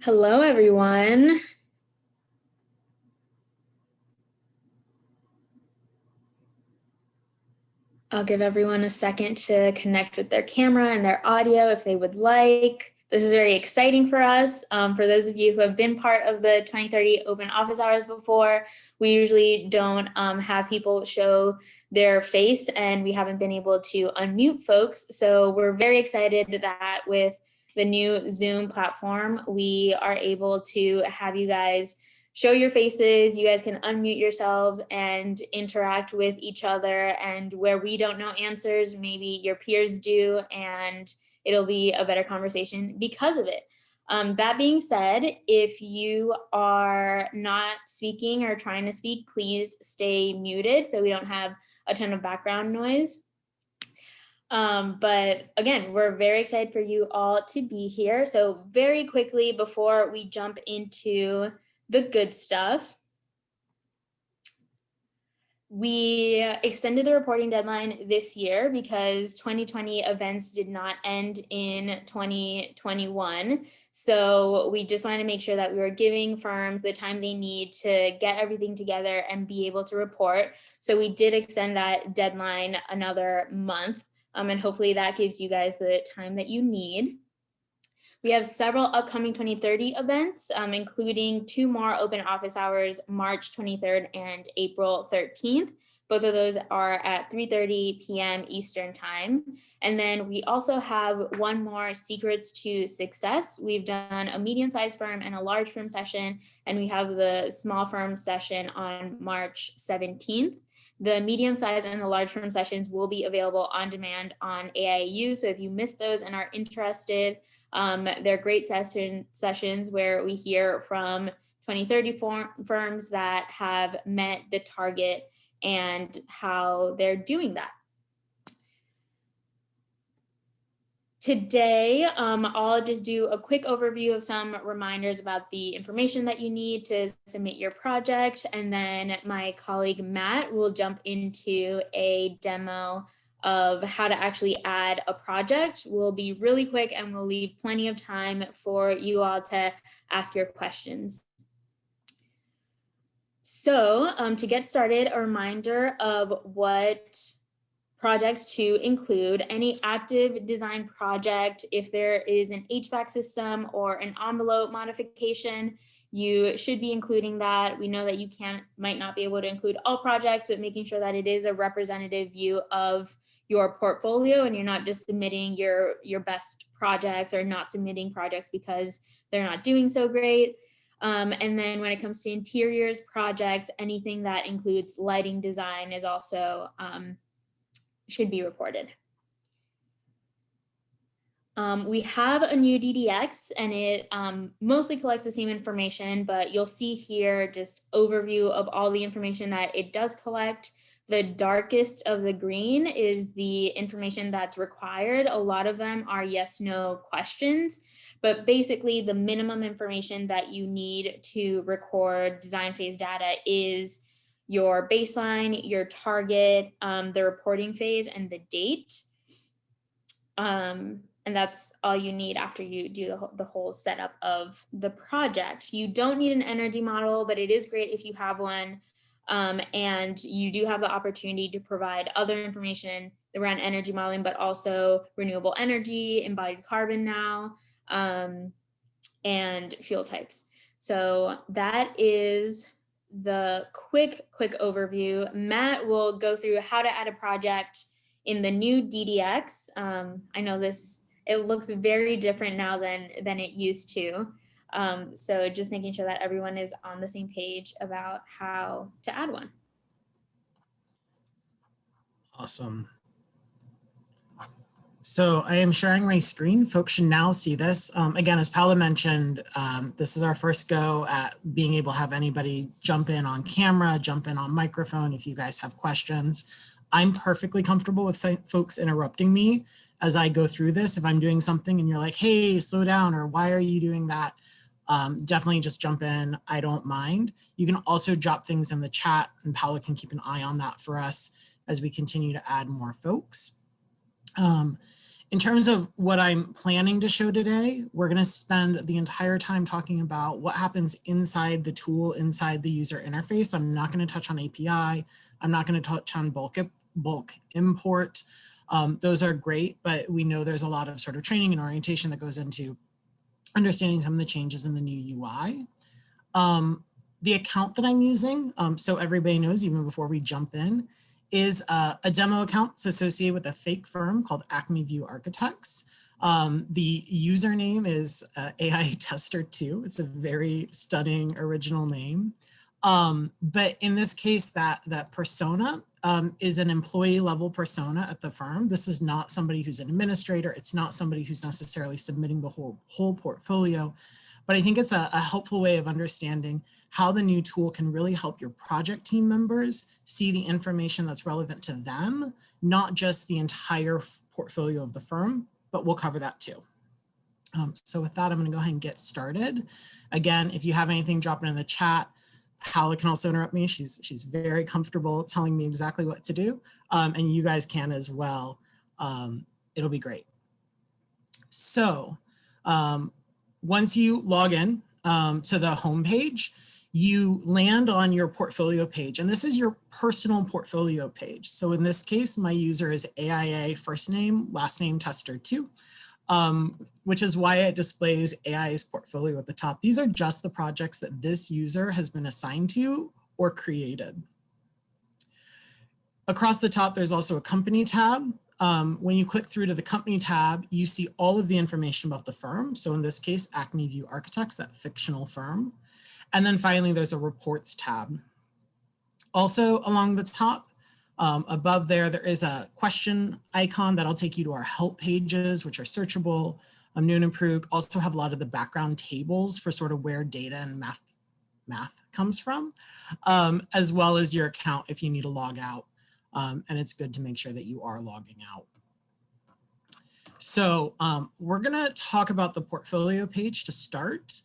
Hello, everyone. I'll give everyone a second to connect with their camera and their audio if they would like. This is very exciting for us. For those of you who have been part of the 2030 open office hours before, we usually don't have people show their face and we haven't been able to unmute folks. So we're very excited that with the new Zoom platform, we are able to have you guys show your faces. You guys can unmute yourselves and interact with each other, and where we don't know answers, maybe your peers do, and it'll be a better conversation because of it. That being said, if you are not speaking or trying to speak, please stay muted so we don't have a ton of background noise. But again, we're very excited for you all to be here. So very quickly, before we jump into the good stuff, we extended the reporting deadline this year because 2020 events did not end in 2021. So we just wanted to make sure that we were giving firms the time they need to get everything together and be able to report. So we did extend that deadline another month. And hopefully that gives you guys the time that you need. We have several upcoming 2030 events, including 2 more open office hours, March 23rd and April 13th. Both of those are at 3:30 p.m. Eastern time. And then we also have 1 more Secrets to Success. We've done a medium-sized firm and a large firm session, and we have the small firm session on March 17th. The medium size and the large firm sessions will be available on demand on AIU. So if you missed those and are interested, they're great sessions where we hear from 2030 firms that have met the target and how they're doing that. Today, I'll just do a quick overview of some reminders about the information that you need to submit your project, and then my colleague Matt will jump into a demo of how to actually add a project. We'll be really quick and we'll leave plenty of time for you all to ask your questions. So to get started, a reminder of what projects to include: any active design project. If there is an HVAC system or an envelope modification, you should be including that. We know that you might not be able to include all projects, but making sure that it is a representative view of your portfolio and you're not just submitting your best projects or not submitting projects because they're not doing so great. And then when it comes to interiors projects, anything that includes lighting design is also should be reported. We have a new DDX and it mostly collects the same information, but you'll see here just overview of all the information that it does collect. The darkest of the green is the information that's required. A lot of them are yes/no questions, but basically the minimum information that you need to record design phase data is your baseline, your target, the reporting phase, and the date. And that's all you need after you do the whole setup of the project. You don't need an energy model, but it is great if you have one. And you do have the opportunity to provide other information around energy modeling, but also renewable energy, embodied carbon now, and fuel types. So that is the quick overview. Matt will go through how to add a project in the new DDX. I know it looks very different now than it used to. So just making sure that everyone is on the same page about how to add one. Awesome. So I am sharing my screen. Folks should now see this. Again, as Paula mentioned, this is our first go at being able to have anybody jump in on camera, jump in on microphone if you guys have questions. I'm perfectly comfortable with folks interrupting me as I go through this. If I'm doing something and you're like, hey, slow down, or why are you doing that? Definitely just jump in. I don't mind. You can also drop things in the chat and Paula can keep an eye on that for us as we continue to add more folks. In terms of what I'm planning to show today, we're going to spend the entire time talking about what happens inside the tool, inside the user interface. I'm not going to touch on API. I'm not going to touch on bulk import. Those are great, but we know there's a lot of sort of training and orientation that goes into understanding some of the changes in the new UI. The account that I'm using, so everybody knows even before we jump in, is a demo account. It's associated with a fake firm called Acme View Architects. The username is AI Tester 2. It's a very stunning original name. But in this case, that persona is an employee level persona at the firm. This is not somebody who's an administrator. It's not somebody who's necessarily submitting the whole portfolio. But I think it's a helpful way of understanding how the new tool can really help your project team members see the information that's relevant to them, not just the entire portfolio of the firm, but we'll cover that too. So with that, I'm gonna go ahead and get started. Again, if you have anything, drop it in the chat. Paola can also interrupt me. She's very comfortable telling me exactly what to do, and you guys can as well. It'll be great. So once you log in to the home page, you land on your portfolio page, and this is your personal portfolio page. So in this case, my user is AIA first name, last name tester 2, which is why it displays AIA's portfolio at the top. These are just the projects that this user has been assigned to or created. Across the top, there's also a company tab. When you click through to the company tab, you see all of the information about the firm. So in this case, Acme View Architects, that fictional firm. And then finally, there's a reports tab. Also along the top, above there is a question icon that'll take you to our help pages, which are searchable, new and improved. Also have a lot of the background tables for sort of where data and math comes from, as well as your account if you need to log out. And it's good to make sure that you are logging out. So we're gonna talk about the portfolio page to start.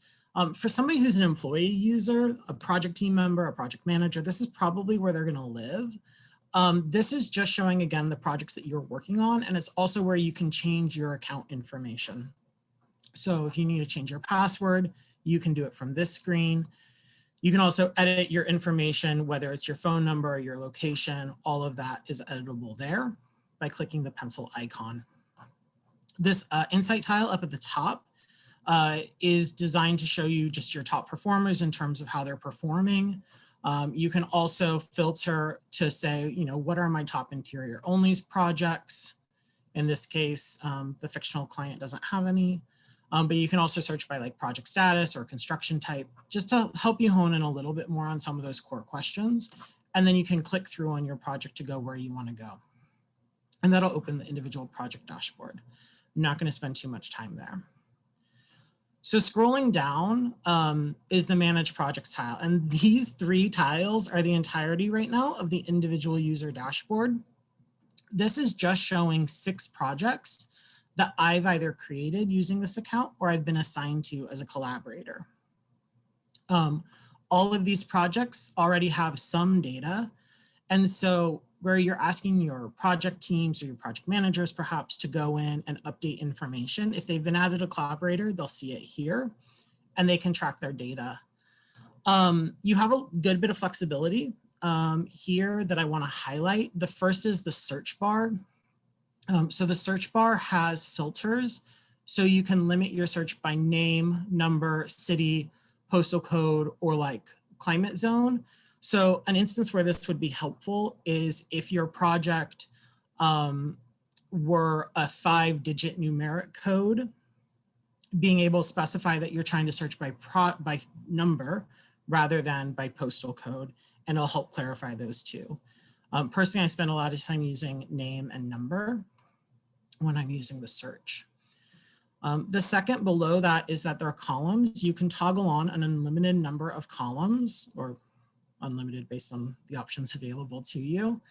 For somebody who's an employee user, a project team member, a project manager, this is probably where they're gonna live. This is just showing, again, the projects that you're working on, and it's also where you can change your account information. So if you need to change your password, you can do it from this screen. You can also edit your information, whether it's your phone number or your location, all of that is editable there by clicking the pencil icon. This insight tile up at the top is designed to show you just your top performers in terms of how they're performing. You can also filter to say, what are my top interior only projects? In this case, the fictional client doesn't have any, but you can also search by like project status or construction type, just to help you hone in a little bit more on some of those core questions. And then you can click through on your project to go where you want to go. And that'll open the individual project dashboard. I'm not going to spend too much time there. So scrolling down is the Manage Projects tile. And these 3 tiles are the entirety right now of the individual user dashboard. This is just showing 6 projects that I've either created using this account or I've been assigned to as a collaborator. All of these projects already have some data. And so where you're asking your project teams or your project managers perhaps to go in and update information, if they've been added a collaborator, they'll see it here and they can track their data. You have a good bit of flexibility here that I want to highlight. The first is the search bar. So the search bar has filters, so you can limit your search by name, number, city, postal code, or like climate zone. So an instance where this would be helpful is if your project were a 5-digit numeric code, being able to specify that you're trying to search by number rather than by postal code, and it'll help clarify those two. Personally, I spend a lot of time using name and number when I'm using the search. The second below that is that there are columns. You can toggle on an unlimited number of columns, or unlimited based on the options available to you.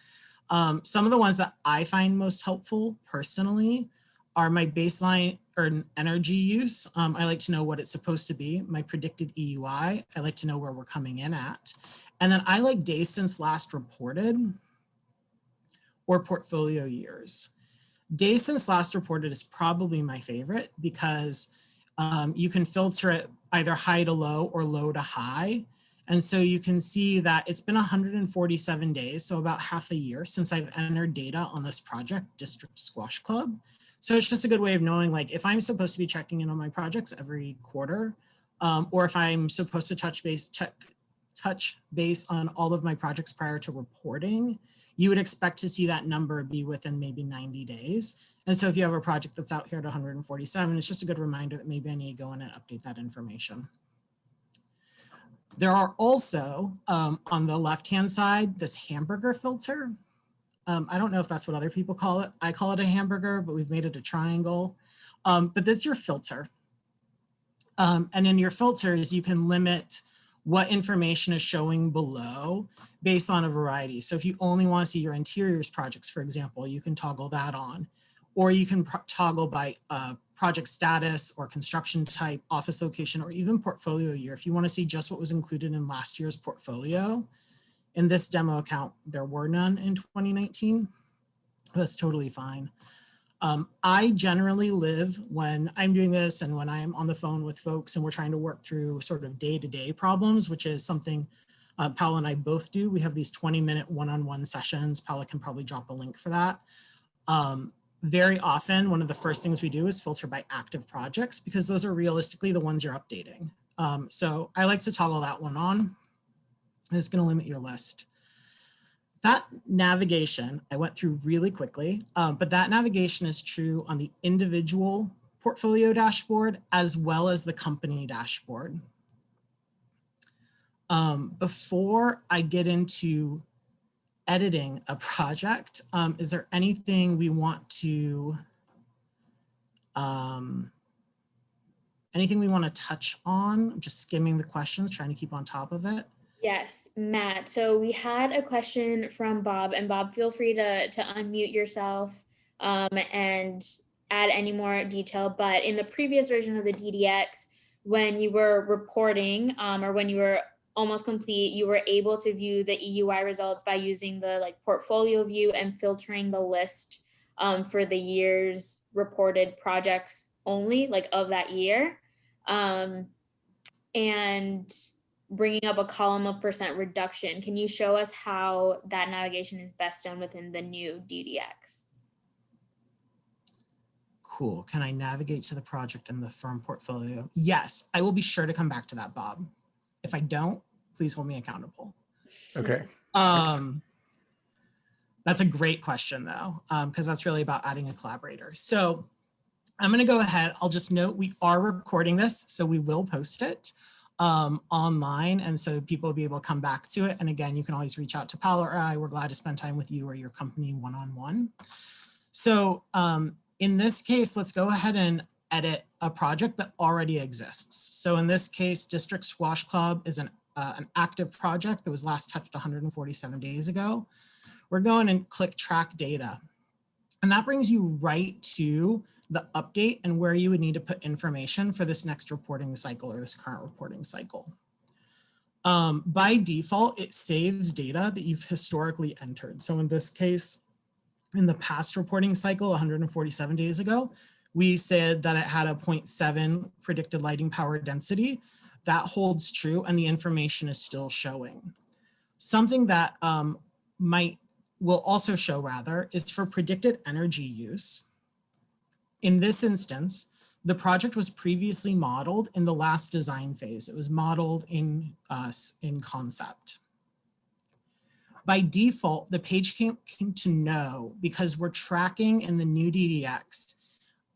Some of the ones that I find most helpful personally are my baseline or energy use. I like to know what it's supposed to be. My predicted EUI, I like to know where we're coming in at. And then I like days since last reported or portfolio years. Days since last reported is probably my favorite because you can filter it either high to low or low to high. And so you can see that it's been 147 days, so about half a year since I've entered data on this project, District Squash Club. So it's just a good way of knowing, like, if I'm supposed to be checking in on my projects every quarter, or if I'm supposed to touch base on all of my projects prior to reporting, you would expect to see that number be within maybe 90 days. And so if you have a project that's out here at 147, it's just a good reminder that maybe I need to go in and update that information. There are also, on the left-hand side, this hamburger filter. I don't know if that's what other people call it. I call it a hamburger, but we've made it a triangle. But that's your filter. And in your filters, you can limit what information is showing below based on a variety. So if you only want to see your interiors projects, for example, you can toggle that on. Or you can toggle by project status or construction type, office location, or even portfolio year. If you want to see just what was included in last year's portfolio. In this demo account, there were none in 2019. That's totally fine. I generally live when I'm doing this and when I'm on the phone with folks and we're trying to work through sort of day-to-day problems, which is something Paula and I both do. We have these 20-minute one-on-one sessions. Paula can probably drop a link for that. Very often, one of the first things we do is filter by active projects because those are realistically the ones you're updating. So I like to toggle that one on. And it's going to limit your list. That navigation, I went through really quickly, but that navigation is true on the individual portfolio dashboard as well as the company dashboard. Before I get into editing a project, is there anything we want to touch on? I'm just skimming the questions, trying to keep on top of it. Yes, Matt. So we had a question from Bob, and Bob, feel free to unmute yourself and add any more detail. But in the previous version of the DDX, when you were reporting or when you were almost complete, you were able to view the EUI results by using the portfolio view and filtering the list for the year's reported projects only, of that year. And bringing up a column of percent reduction. Can you show us how that navigation is best done within the new DDX? Cool. Can I navigate to the project in the firm portfolio? Yes, I will be sure to come back to that, Bob. If I don't, please hold me accountable. Okay. That's a great question though, because that's really about adding a collaborator. So I'm going to go ahead. I'll just note we are recording this, so we will post it online, and so people will be able to come back to it. And again, you can always reach out to Paula or I. We're glad to spend time with you or your company one-on-one. So in this case, let's go ahead and edit a project that already exists. So in this case, District Squash Club is an active project that was last touched 147 days ago. We're going and click track data. And that brings you right to the update and where you would need to put information for this next reporting cycle or this current reporting cycle. By default, it saves data that you've historically entered. So in this case, in the past reporting cycle, 147 days ago, we said that it had a 0.7 predicted lighting power density. That holds true and the information is still showing. Something that will also show rather is for predicted energy use. In this instance, the project was previously modeled in the last design phase. It was modeled in concept. By default, the page came to know because we're tracking in the new DDX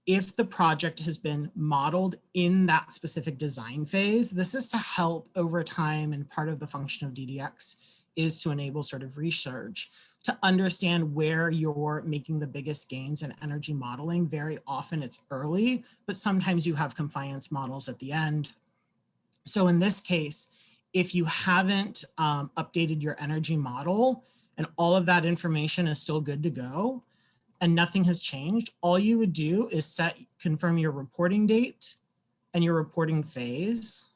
if the project has been modeled in that specific design phase. This is to help over time, and part of the function of DDX is to enable sort of research to understand where you're making the biggest gains in energy modeling. Very often it's early, but sometimes you have compliance models at the end. So in this case, if you haven't updated your energy model and all of that information is still good to go and nothing has changed, all you would do is confirm your reporting date and your reporting phase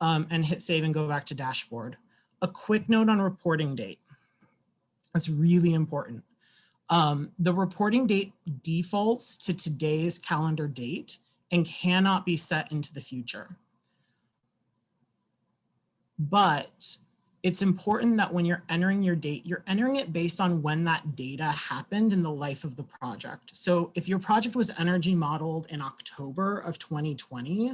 and hit save and go back to dashboard. A quick note on reporting date. That's really important. The reporting date defaults to today's calendar date and cannot be set into the future. But it's important that when you're entering your date, you're entering it based on when that data happened in the life of the project. So if your project was energy modeled in October of 2020,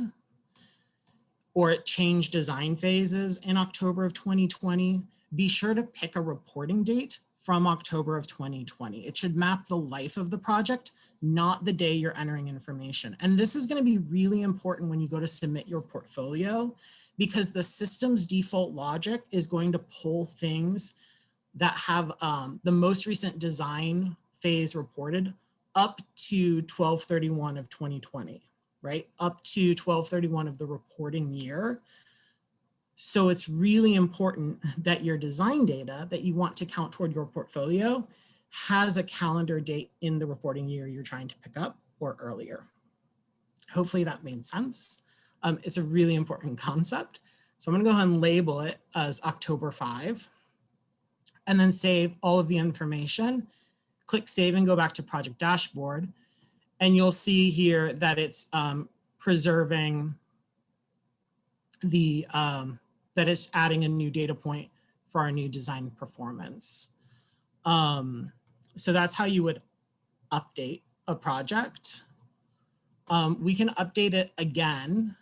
or it changed design phases in October of 2020, be sure to pick a reporting date from October of 2020. It should map the life of the project, not the day you're entering information. And this is going to be really important when you go to submit your portfolio, because the system's default logic is going to pull things that have the most recent design phase reported up to 12/31 of 2020, right? Up to 12/31 of the reporting year. So it's really important that your design data that you want to count toward your portfolio has a calendar date in the reporting year you're trying to pick up or earlier. Hopefully that made sense. It's a really important concept. So I'm gonna go ahead and label it as October 5 and then save all of the information. Click save and go back to project dashboard. And you'll see here that it's preserving the, that it's adding a new data point for our new design performance. So that's how you would update a project. We can update it again.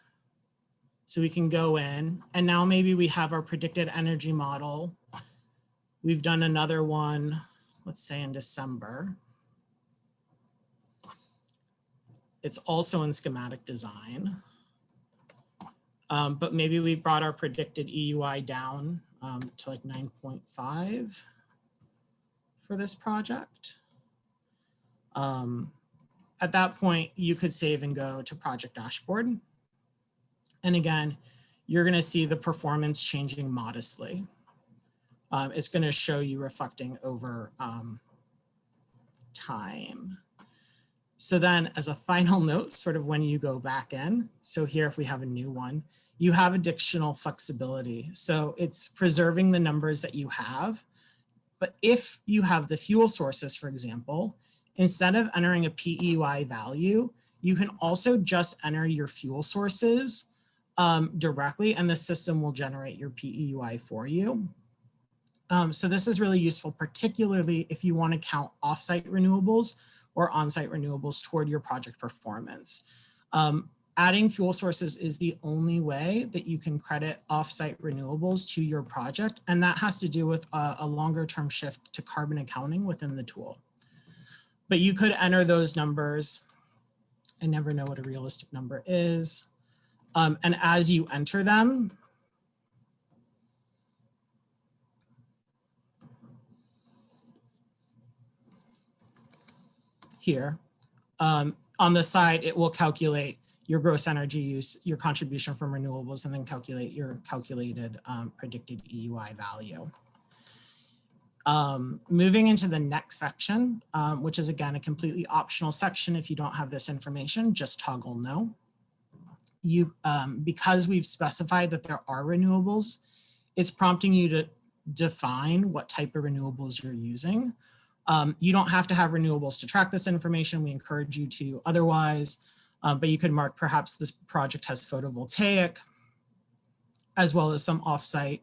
So we can go in and now maybe we have our predicted energy model. We've done another one, let's say in December. It's also in schematic design. But maybe we brought our predicted EUI down to like 9.5 for this project. At that point, you could save and go to project dashboard. And again, you're going to see the performance changing modestly. It's going to show you reflecting over time. So then as a final note, sort of when you go back in, so here if we have a new one, you have additional flexibility. So it's preserving the numbers that you have. But if you have the fuel sources, for example, instead of entering a PEUI value, you can also just enter your fuel sources directly and the system will generate your PEUI for you. So this is really useful, particularly if you want to count offsite renewables or on-site renewables toward your project performance. Adding fuel sources is the only way that you can credit offsite renewables to your project, and that has to do with a longer term shift to carbon accounting within the tool. But you could enter those numbers. I never know what a realistic number is. And as you enter them, here, on the side, it will calculate your gross energy use, your contribution from renewables, and then calculate your calculated predicted EUI value. Moving into the next section, which is again a completely optional section. If you don't have this information, just toggle no. Because we've specified that there are renewables, it's prompting you to define what type of renewables you're using. You don't have to have renewables to track this information. We encourage you to otherwise, but you could mark perhaps this project has photovoltaic as well as some offsite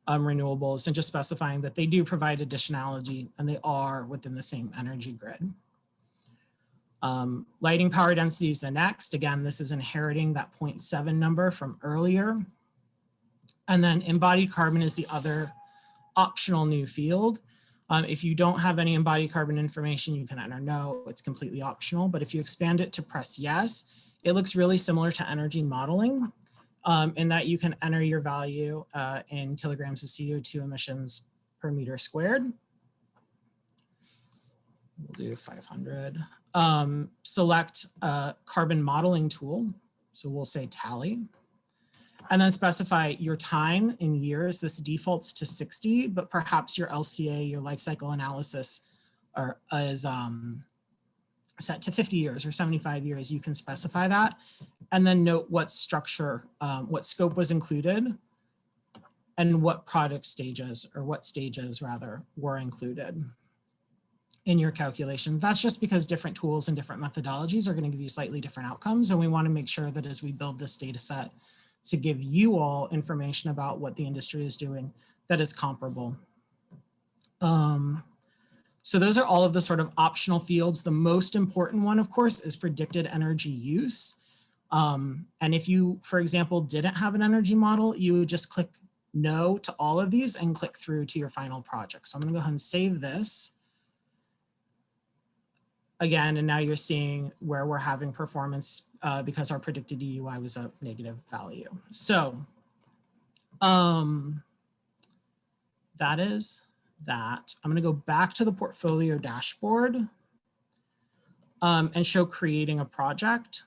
renewables, and just specifying that they do provide additionality and they are within the same energy grid. Lighting power density is the next. Again, this is inheriting that 0.7 number from earlier. And then embodied carbon is the other optional new field. If you don't have any embodied carbon information, you can enter no, it's completely optional. But if you expand it to press yes, it looks really similar to energy modeling in that you can enter your value in kilograms of CO2 emissions per meter squared. We'll do 500. Select carbon modeling tool. So we'll say tally. And then specify your time in years. This defaults to 60, but perhaps your LCA, your life cycle analysis, is set to 50 years or 75 years. You can specify that. And then note what structure, what scope was included, and what product stages, or what stages rather, were included. in your calculation. That's just because different tools and different methodologies are going to give you slightly different outcomes. And we want to make sure that as we build this data set to give you all information about what the industry is doing that is comparable. So those are all of the sort of optional fields. The most important one, of course, is predicted energy use. And if you, for example, didn't have an energy model, you would just click no to all of these and click through to your final project. So I'm going to go ahead and save this. Again, and now you're seeing where we're having performance because our predicted EUI was a negative value. So that is that. I'm going to go back to the portfolio dashboard and show creating a project.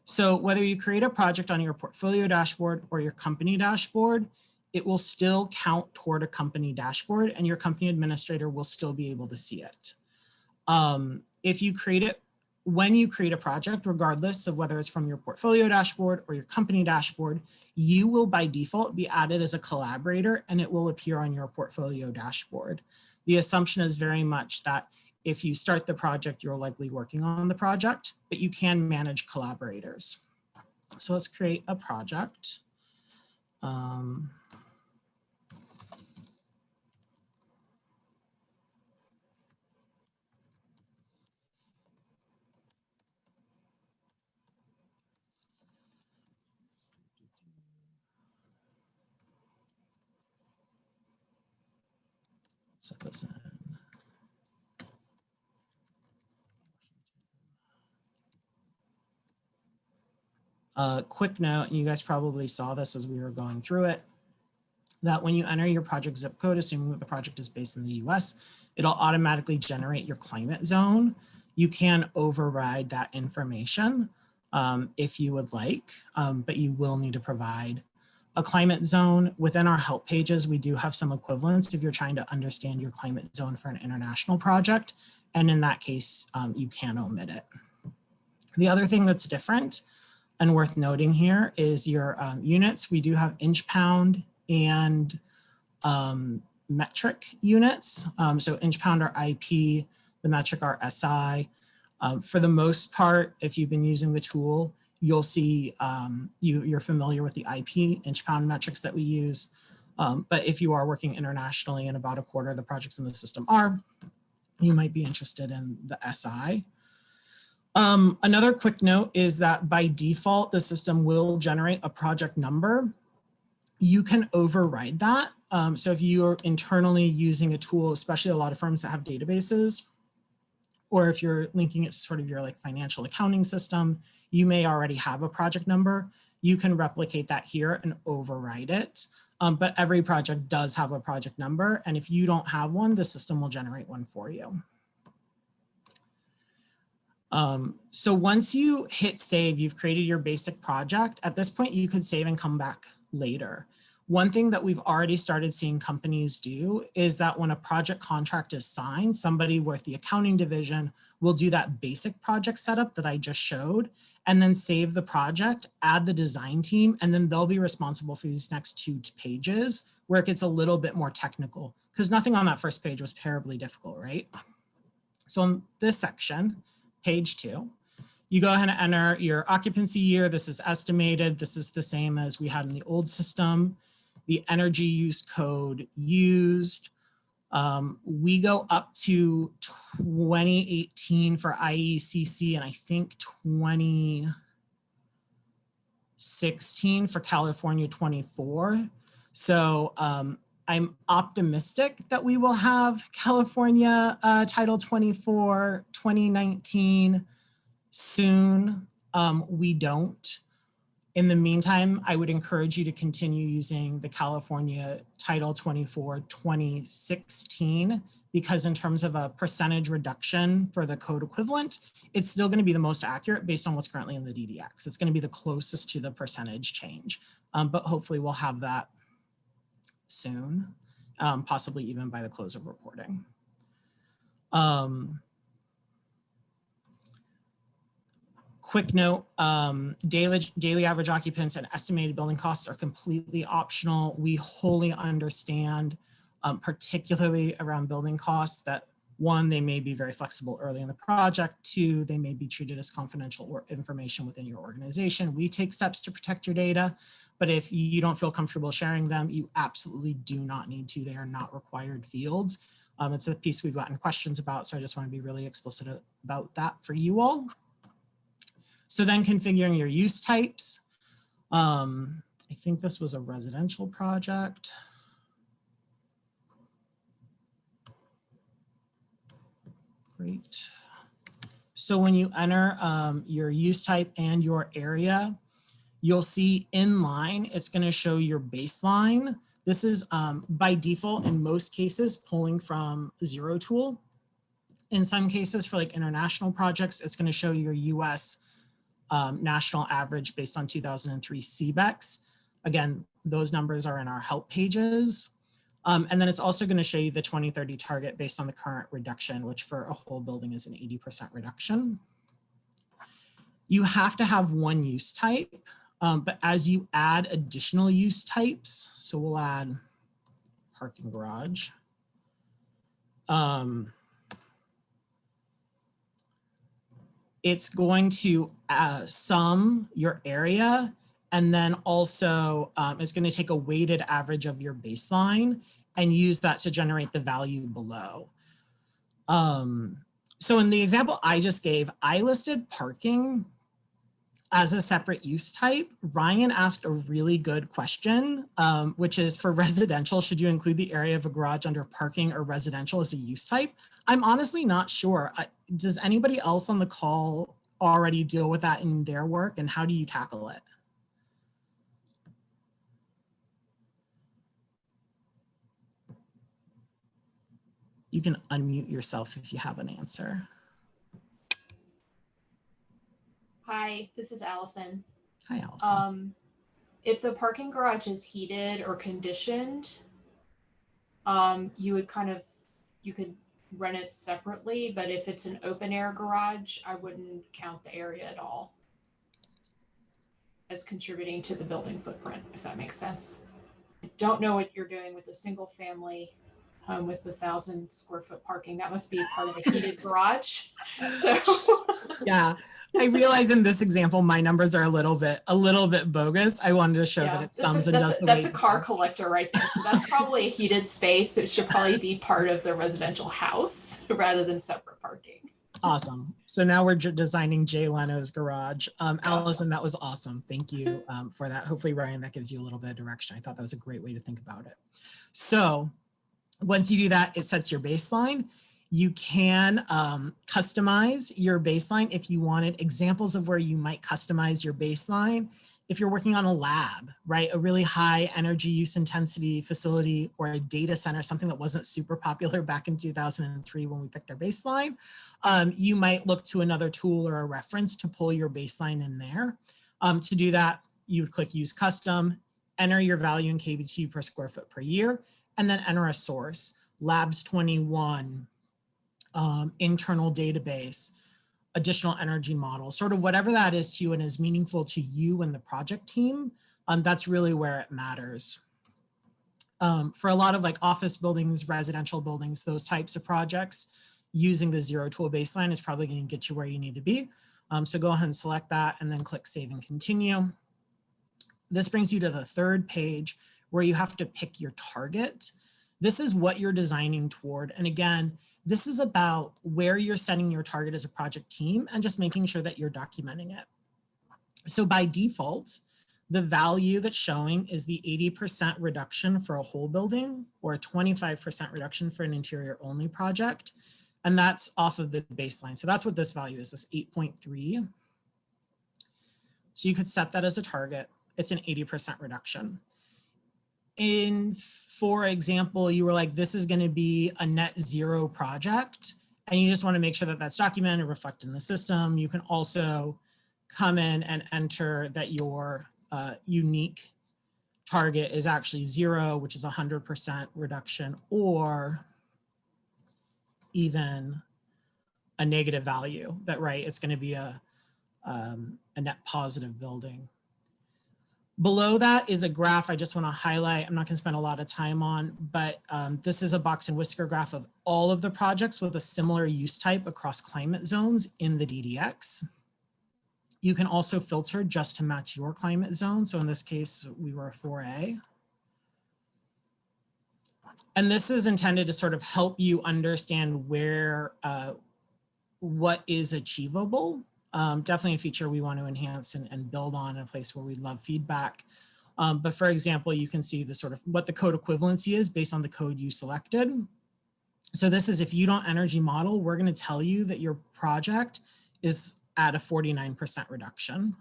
So whether you create a project on your portfolio dashboard or your company dashboard, it will still count toward a company dashboard and your company administrator will still be able to see it. If you create it, when you create a project, regardless of whether it's from your portfolio dashboard or your company dashboard, you will by default be added as a collaborator and it will appear on your portfolio dashboard. The assumption is very much that if you start the project, you're likely working on the project, but you can manage collaborators. So let's create a project. Set this in. Quick note, and you guys probably saw this as we were going through it, that when you enter your project zip code, assuming that the project is based in the US, it'll automatically generate your climate zone. You can override that information if you would like, but you will need to provide a climate zone. Within our help pages, we do have some equivalents if you're trying to understand your climate zone for an international project. And in that case, you can omit it. The other thing that's different and worth noting here is your units. We do have inch, pound, and metric units. So inch, pound are IP, the metric are SI. For the most part, if you've been using the tool, you'll see you're familiar with the IP, inch, pound metrics that we use. But if you are working internationally and about a quarter of the projects in the system are, you might be interested in the SI. Another quick note is that by default, the system will generate a project number. You can override that. So if you are internally using a tool, especially a lot of firms that have databases, or if you're linking it to sort of your like financial accounting system, you may already have a project number. You can replicate that here and override it. But every project does have a project number. And if you don't have one, the system will generate one for you. So once you hit save, you've created your basic project. At this point, you could save and come back later. One thing that we've already started seeing companies do is that when a project contract is signed, somebody with the accounting division will do that basic project setup that I just showed, and then save the project, add the design team, and then they'll be responsible for these next 2 pages where it gets a little bit more technical because nothing on that first page was terribly difficult, right? So in this section, page 2, you go ahead and enter your occupancy year. This is estimated. This is the same as we had in the old system. The energy use code used. We go up to 2018 for IECC and I think 2016 for California 24. So I'm optimistic that we will have California Title 24 2019 soon. We don't. In the meantime, I would encourage you to continue using the California Title 24 2016 because in terms of a percentage reduction for the code equivalent, it's still going to be the most accurate based on what's currently in the DDX. It's going to be the closest to the percentage change, but hopefully we'll have that soon, possibly even by the close of reporting. Quick note, daily average occupants and estimated building costs are completely optional. We wholly understand, particularly around building costs, that One, they may be very flexible early in the project. Two, they may be treated as confidential or information within your organization. We take steps to protect your data, but if you don't feel comfortable sharing them, you absolutely do not need to. They are not required fields. It's a piece we've gotten questions about, so I just want to be really explicit about that for you all. So then configuring your use types. I think this was a residential project. Great. So when you enter your use type and your area, you'll see inline, it's going to show your baseline. This is by default in most cases pulling from Zero Tool. In some cases for like international projects, it's going to show your US national average based on 2003 CBEX. Again, those numbers are in our help pages. And then it's also going to show you the 2030 target based on the current reduction, which for a whole building is an 80% reduction. You have to have one use type, but as you add additional use types, so we'll add parking garage. It's going to sum your area, and then also it's going to take a weighted average of your baseline and use that to generate the value below. So in the example I just gave, I listed parking as a separate use type. Ryan asked a really good question, which is for residential, should you include the area of a garage under parking or residential as a use type? I'm honestly not sure. Does anybody else on the call already deal with that in their work, and how do you tackle it? You can unmute yourself if you have an answer. Hi, this is Allison. Hi, Allison. If the parking garage is heated or conditioned, you could run it separately, but if it's an open air garage, I wouldn't count the area at all as contributing to the building footprint, if that makes sense. I don't know what you're doing with a single family home with 1,000 square foot parking. That must be part of a heated garage. So. Yeah, I realize in this example, my numbers are a little bit bogus. I wanted to show that it sums and does the That's a car collector right there. So that's probably a heated space. So it should probably be part of the residential house rather than separate parking. Awesome. So now we're designing Jay Leno's garage. Allison, that was awesome. Thank you for that. Hopefully, Ryan, that gives you a little bit of direction. I thought that was a great way to think about it. So once you do that, it sets your baseline. You can customize your baseline if you wanted. Examples of where you might customize your baseline. If you're working on a lab, right, a really high energy use intensity facility or a data center, something that wasn't super popular back in 2003 when we picked our baseline, you might look to another tool or a reference to pull your baseline in there. To do that, you would click Use Custom, enter your value in kBTU per square foot per year, and then enter a source, Labs 21, internal database, additional energy model, sort of whatever that is to you and is meaningful to you and the project team. That's really where it matters. For a lot of like office buildings, residential buildings, those types of projects, using the Zero Tool baseline is probably going to get you where you need to be. So go ahead and select that and then click Save and Continue. This brings you to the third page where you have to pick your target. This is what you're designing toward. And again, this is about where you're setting your target as a project team and just making sure that you're documenting it. So by default, the value that's showing is the 80% reduction for a whole building or a 25% reduction for an interior only project. And that's off of the baseline. So that's what this value is, this 8.3. So you could set that as a target. It's an 80% reduction. For example, you were like, this is going to be a net zero project, and you just want to make sure that that's documented and reflected in the system. You can also come in and enter that your unique target is actually 0, which is 100% reduction, or even a negative value that, right, it's going to be a net positive building. Below that is a graph I just want to highlight. I'm not going to spend a lot of time on, but this is a box and whisker graph of all of the projects with a similar use type across climate zones in the DDX. You can also filter just to match your climate zone. So in this case, we were a 4A. And this is intended to sort of help you understand where, what is achievable. Definitely a feature we want to enhance and build on, a place where we love feedback. But for example, you can see the sort of what the code equivalency is based on the code you selected. So this is if you don't energy model, we're going to tell you that your project is at a 49% reduction.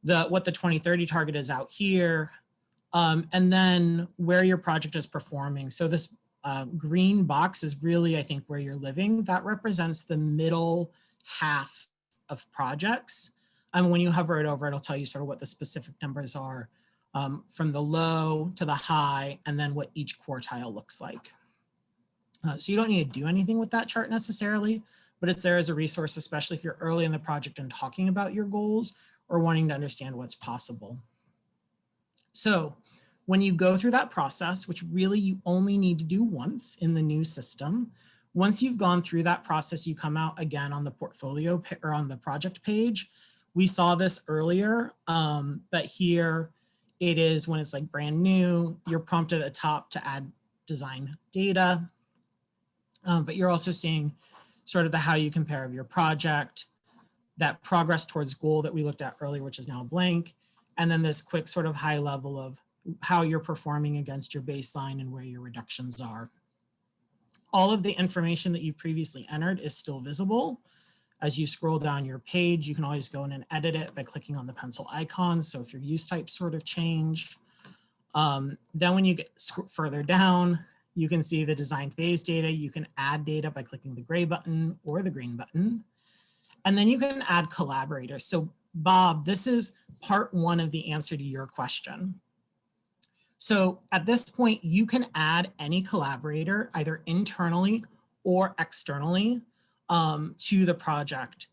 What the 2030 target is out here, and then where your project is performing. So this green box is really, I think, where you're living. That represents the middle half of projects. And when you hover it over, it'll tell you sort of what the specific numbers are from the low to the high, and then what each quartile looks like. So you don't need to do anything with that chart necessarily, but it's there as a resource, especially if you're early in the project and talking about your goals or wanting to understand what's possible. So when you go through that process, which really you only need to do once in the new system, once you've gone through that process, you come out again on the portfolio or on the project page. We saw this earlier, but here it is when it's like brand new, you're prompted at the top to add design data. But you're also seeing sort of the how you compare of your project, that progress towards goal that we looked at earlier, which is now blank, and then this quick sort of high level of how you're performing against your baseline and where your reductions are. All of the information that you previously entered is still visible. As you scroll down your page, you can always go in and edit it by clicking on the pencil icons. So if your use type sort of changed, then when you get further down, you can see the design phase data. You can add data by clicking the gray button or the green button. And then you can add collaborators. So Bob, this is part one of the answer to your question. So at this point, you can add any collaborator either internally or externally to the project,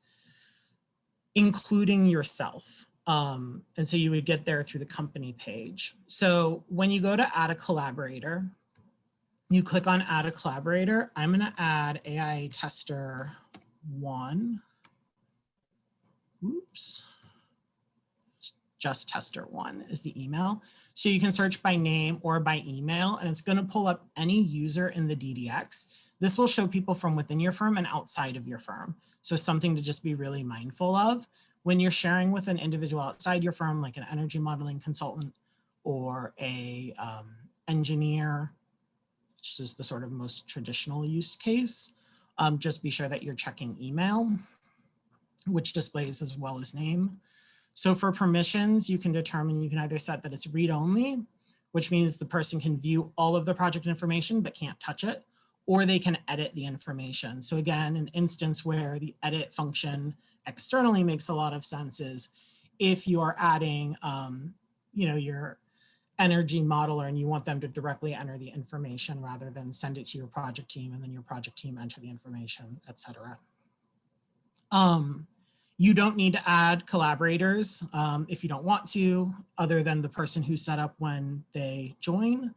including yourself. And so you would get there through the company page. So when you go to add a collaborator, you click on add a collaborator. I'm going to add AI tester 1. Oops. Just tester 1 is the email. So you can search by name or by email, and it's going to pull up any user in the DDX. This will show people from within your firm and outside of your firm. So something to just be really mindful of when you're sharing with an individual outside your firm, like an energy modeling consultant or a engineer, which is the sort of most traditional use case. Just be sure that you're checking email, which displays as well as name. So for permissions, you can determine, you can either set that it's read only, which means the person can view all of the project information but can't touch it, or they can edit the information. So again, an instance where the edit function externally makes a lot of sense is if you are adding, your energy modeler and you want them to directly enter the information rather than send it to your project team and then your project team enter the information, et cetera. You don't need to add collaborators if you don't want to, other than the person who set up when they join.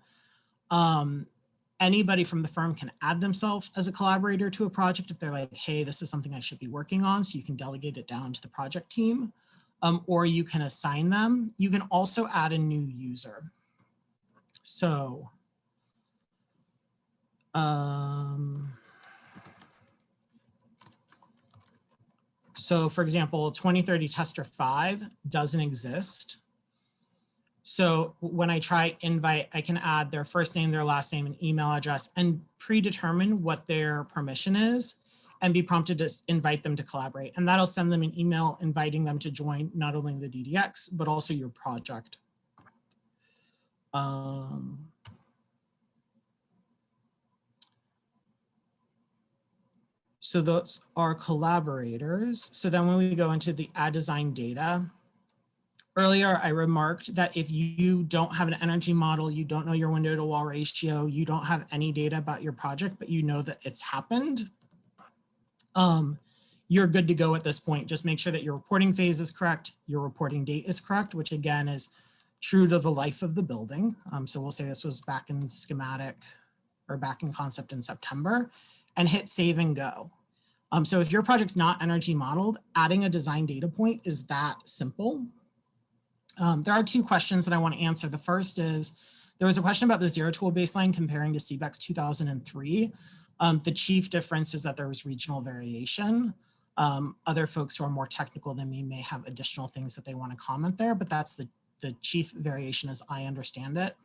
Anybody from the firm can add themselves as a collaborator to a project if they're like, hey, this is something I should be working on. So you can delegate it down to the project team, or you can assign them. You can also add a new user. So, so for example, 2030 tester 5 doesn't exist. So when I try invite, I can add their first name, their last name, and email address and predetermine what their permission is and be prompted to invite them to collaborate. And that'll send them an email inviting them to join not only the DDX, but also your project. So those are collaborators. So then when we go into the add design data, earlier I remarked that if you don't have an energy model, you don't know your window to wall ratio, you don't have any data about your project, but you know that it's happened, you're good to go at this point. Just make sure that your reporting phase is correct, your reporting date is correct, which again is true to the life of the building. So we'll say this was back in schematic or back in concept in September, and hit save and go. So if your project's not energy modeled, adding a design data point is that simple. There are two questions that I want to answer. The first is, there was a question about the zero tool baseline comparing to CBEX 2003. The chief difference is that there was regional variation. Other folks who are more technical than me may have additional things that they want to comment there, but that's the chief variation as I understand it.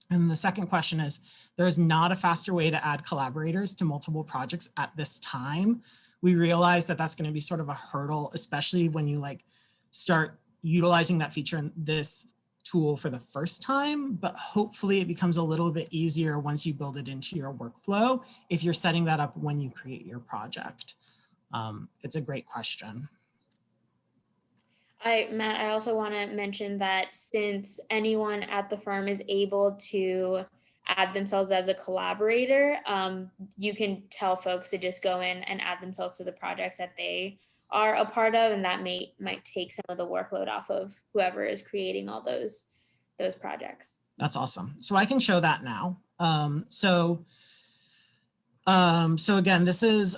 And the second question is, there is not a faster way to add collaborators to multiple projects at this time. We realize that that's going to be sort of a hurdle, especially when you like start utilizing that feature in this tool for the first time, but hopefully it becomes a little bit easier once you build it into your workflow if you're setting that up when you create your project. It's a great question. Matt, I also want to mention that since anyone at the firm is able to add themselves as a collaborator, you can tell folks to just go in and add themselves to the projects that they are a part of, and that might take some of the workload off of whoever is creating all those projects. That's awesome. So I can show that now. So again, this is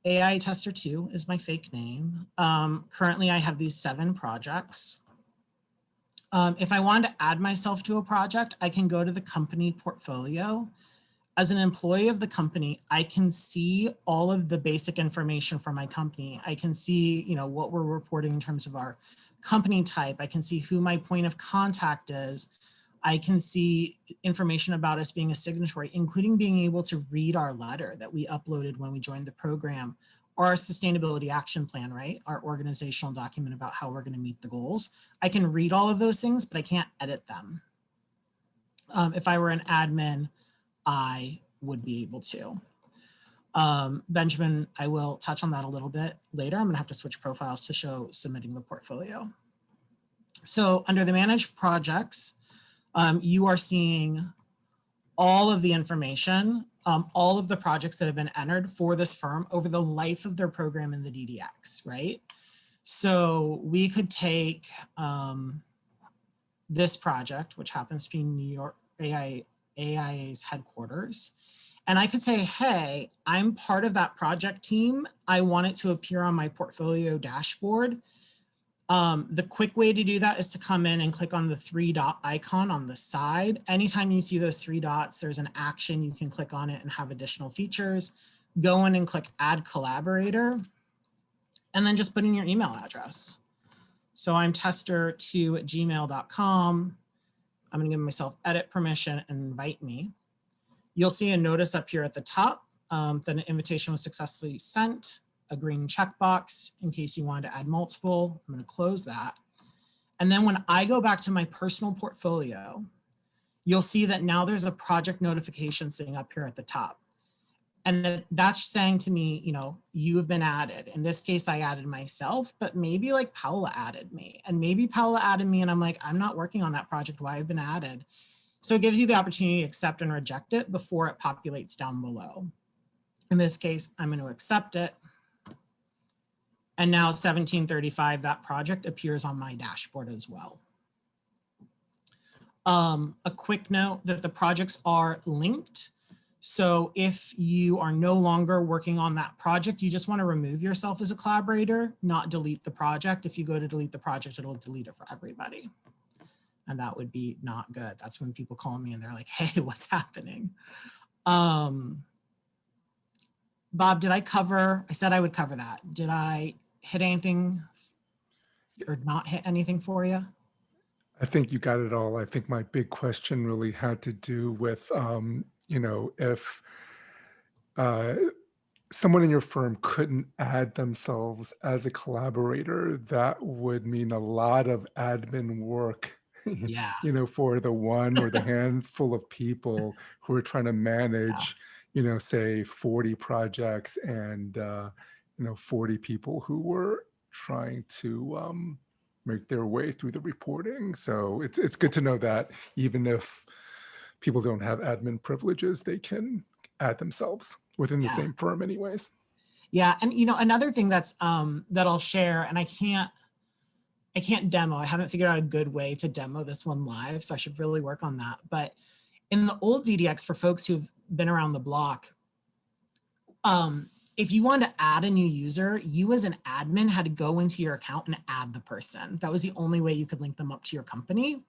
AI Tester 2 is my fake name. Currently, I have these 7 projects. If I wanted to add myself to a project, I can go to the company portfolio. As an employee of the company, I can see all of the basic information from my company. I can see, what we're reporting in terms of our company type. I can see who my point of contact is. I can see information about us being a signatory, including being able to read our letter that we uploaded when we joined the program, or our sustainability action plan, right? Our organizational document about how we're going to meet the goals. I can read all of those things, but I can't edit them. If I were an admin, I would be able to. Benjamin, I will touch on that a little bit later. I'm going to have to switch profiles to show submitting the portfolio. So under the managed projects, you are seeing all of the information, all of the projects that have been entered for this firm over the life of their program in the DDX, right? So we could take this project, which happens to be New York AIA's headquarters, and I could say, hey, I'm part of that project team. I want it to appear on my portfolio dashboard. The quick way to do that is to come in and click on the 3-dot icon on the side. Anytime you see those 3 dots, there's an action. You can click on it and have additional features. Go in and click Add Collaborator, and then just put in your email address. So I'm tester2@gmail.com. I'm going to give myself edit permission and invite me. You'll see a notice up here at the top that an invitation was successfully sent. A green checkbox in case you wanted to add multiple. I'm going to close that. And then when I go back to my personal portfolio, you'll see that now there's a project notifications thing up here at the top. And that's saying to me, you have been added. In this case, I added myself, but maybe like Paula added me. And maybe Paula added me and I'm like, I'm not working on that project. Why I've been added? So it gives you the opportunity to accept and reject it before it populates down below. In this case, I'm going to accept it. And now 1735, that project appears on my dashboard as well. A quick note that the projects are linked. So if you are no longer working on that project, you just want to remove yourself as a collaborator, not delete the project. If you go to delete the project, it'll delete it for everybody. And that would be not good. That's when people call me and they're like, hey, what's happening? Bob, did I said I would cover that. Did I hit anything or not hit anything for you? I think you got it all. I think my big question really had to do with, if someone in your firm couldn't add themselves as a collaborator, that would mean a lot of admin work, Yeah. for the one or the handful of people who are trying to manage, say 40 projects and, 40 people who were trying to make their way through the reporting. So it's good to know that even if people don't have admin privileges, they can add themselves within the same firm anyways. Yeah, and another thing that's that I'll share, and I I can't demo. I haven't figured out a good way to demo this one live, so I should really work on that. But in the old DDX, for folks who've been around the block, if you wanted to add a new user, you as an admin had to go into your account and add the person. That was the only way you could link them up to your company.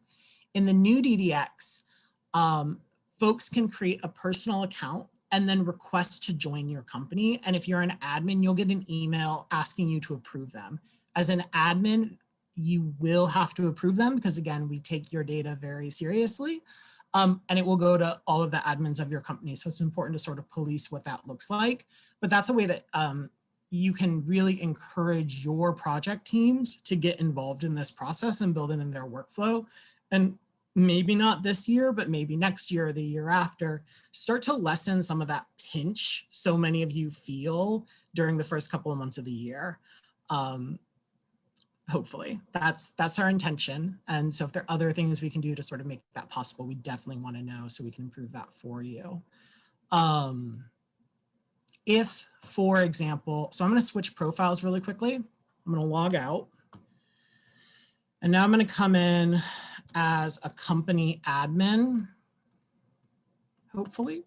In the new DDX, folks can create a personal account and then request to join your company. And if you're an admin, you'll get an email asking you to approve them. As an admin, you will have to approve them because, again, we take your data very seriously. And it will go to all of the admins of your company. So it's important to sort of police what that looks like. But that's a way that you can really encourage your project teams to get involved in this process and build it in their workflow. And maybe not this year, but maybe next year or the year after, start to lessen some of that pinch so many of you feel during the first couple of months of the year. Hopefully, that's our intention. And so if there are other things we can do to sort of make that possible, we definitely want to know so we can improve that for you. If, for example, so I'm going to switch profiles really quickly. I'm going to log out. And now I'm going to come in as a company admin, hopefully.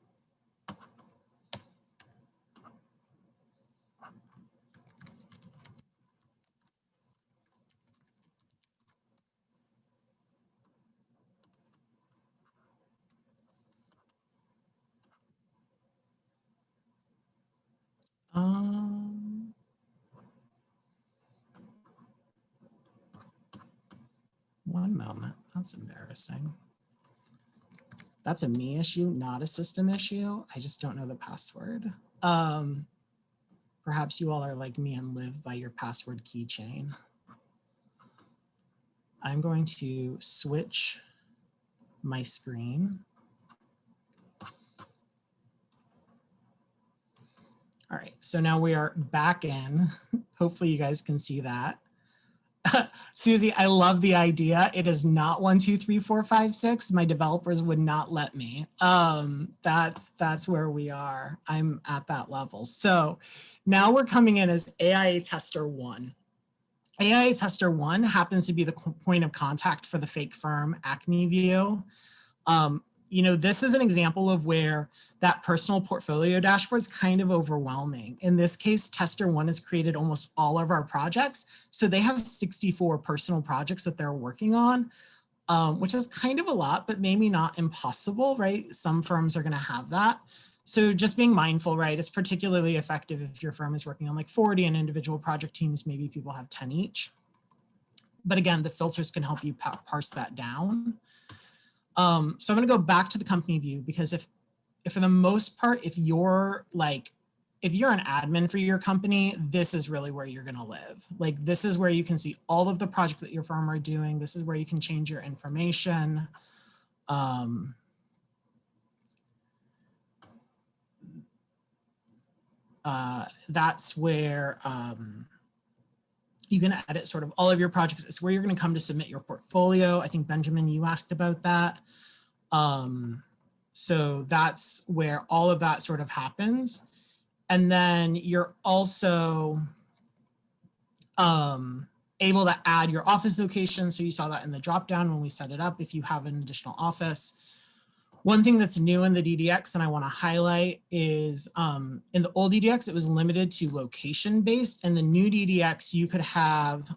One moment, that's embarrassing. That's a me issue, not a system issue. I just don't know the password. Perhaps you all are like me and live by your password keychain. I'm going to switch my screen. All right, so now we are back in. Hopefully you guys can see that. Susie, I love the idea. It is not 1, 2, 3, 4, 5, 6. My developers would not let me. That's where we are. I'm at that level. So now we're coming in as AIA Tester 1. AIA Tester 1 happens to be the point of contact for the fake firm Acme View. You know, this is an example of where that personal portfolio dashboard is kind of overwhelming. In this case, Tester 1 has created almost all of our projects. So they have 64 personal projects that they're working on, which is kind of a lot, but maybe not impossible, right? Some firms are going to have that. So just being mindful, right? It's particularly effective if your firm is working on like 40 and individual project teams, maybe people have 10 each. But again, the filters can help you parse that down. So I'm going to go back to the company view because if for the most part, if you're an admin for your company, this is really where you're going to live. Like this is where you can see all of the projects that your firm are doing. This is where you can change your information. That's where you can edit sort of all of your projects. It's where you're going to come to submit your portfolio. I think, Benjamin, you asked about that. So that's where all of that sort of happens. And then you're also able to add your office location. So you saw that in the dropdown when we set it up, if you have an additional office. One thing that's new in the DDX and I want to highlight is in the old DDX, it was limited to location based. And the new DDX, you could have,